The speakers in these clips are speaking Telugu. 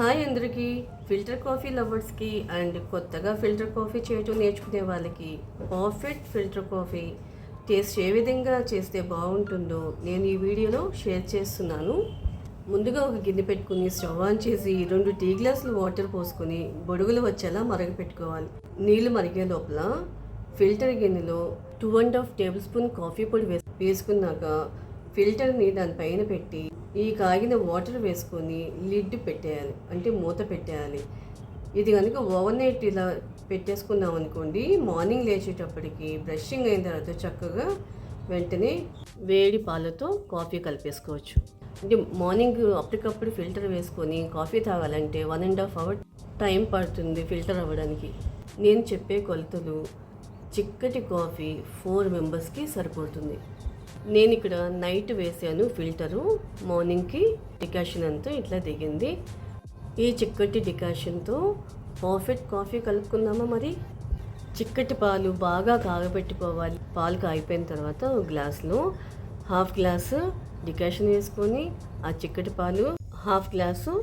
హాయ్ అందరికీ. ఫిల్టర్ కాఫీ లవర్స్కి అండ్ కొత్తగా ఫిల్టర్ కాఫీ చేయటం నేర్చుకునే వాళ్ళకి పర్ఫెక్ట్ ఫిల్టర్ కాఫీ టేస్ట్ ఏ విధంగా చేస్తే బాగుంటుందో నేను ఈ వీడియోలో షేర్ చేస్తున్నాను. ముందుగా ఒక గిన్నె పెట్టుకుని స్టవ్ ఆన్ చేసి 2 టీ గ్లాసులు వాటర్ పోసుకొని బొడుగులు వచ్చేలా మరగపెట్టుకోవాలి. నీళ్లు మరిగే లోపల ఫిల్టర్ గిన్నెలో 2.5 టేబుల్ స్పూన్ కాఫీ పొడి వేసుకున్నాక ఫిల్టర్ని దానిపైన పెట్టి ఈ కాగిన వాటర్ వేసుకొని లిడ్ పెట్టేయాలి, అంటే మూత పెట్టేయాలి. ఇది కనుక ఓవర్ నైట్ ఇలా పెట్టేసుకున్నాం అనుకోండి, మార్నింగ్ లేచేటప్పటికి బ్రషింగ్ అయిన తర్వాత చక్కగా వెంటనే వేడి పాలతో కాఫీ కలిపేసుకోవచ్చు. అంటే మార్నింగ్ అప్పటికప్పుడు ఫిల్టర్ వేసుకొని కాఫీ తాగాలంటే 1.5 అవర్ టైం పడుతుంది ఫిల్టర్ అవ్వడానికి. నేను చెప్పే కొలతలు చిక్కటి కాఫీ 4 మెంబర్స్కి సరిపోతుంది. నేను ఇక్కడ నైట్ వేసాను ఫిల్టరు, మార్నింగ్కి డికాషన్ అంతా ఇట్లా దిగింది. ఈ చిక్కటి డికాషన్తో పర్ఫెక్ట్ కాఫీ కలుపుకుందామా. మరి చిక్కటి పాలు బాగా కాగబెట్టుకోవాలి. పాలు కాగిపోయిన తర్వాత ఒక గ్లాసులో 1/2 గ్లాసు డికాషన్ వేసుకొని ఆ చిక్కటి పాలు 1/2 గ్లాసు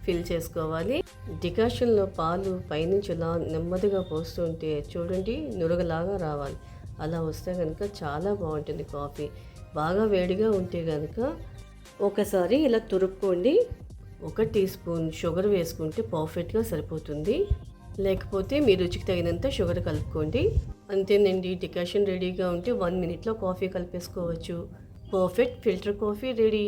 ఫిల్ చేసుకోవాలి. డికాషన్లో పాలు పైనుంచి ఇలా నెమ్మదిగా పోస్తుంటే చూడండి, నురగలాగా రావాలి. అలా వస్తే కనుక చాలా బాగుంటుంది కాఫీ. బాగా వేడిగా ఉంటే కనుక ఒకసారి ఇలా తురుక్కోండి. 1 టీ స్పూన్ షుగర్ వేసుకుంటే పర్ఫెక్ట్గా సరిపోతుంది. లేకపోతే మీ రుచికి తగినంత షుగర్ కలుపుకోండి. అంతేనండి, డికాషన్ రెడీగా ఉంటే 1 మినిట్లో కాఫీ కలిపేసుకోవచ్చు. Perfect filter coffee ready.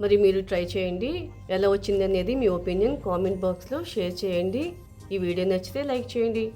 మరి మీరు ట్రై చేయండి. ఎలా వచ్చింది అనేది మీ ఒపీనియన్ కామెంట్ బాక్స్లో షేర్ చేయండి. ఈ వీడియో నచ్చితే లైక్ చేయండి.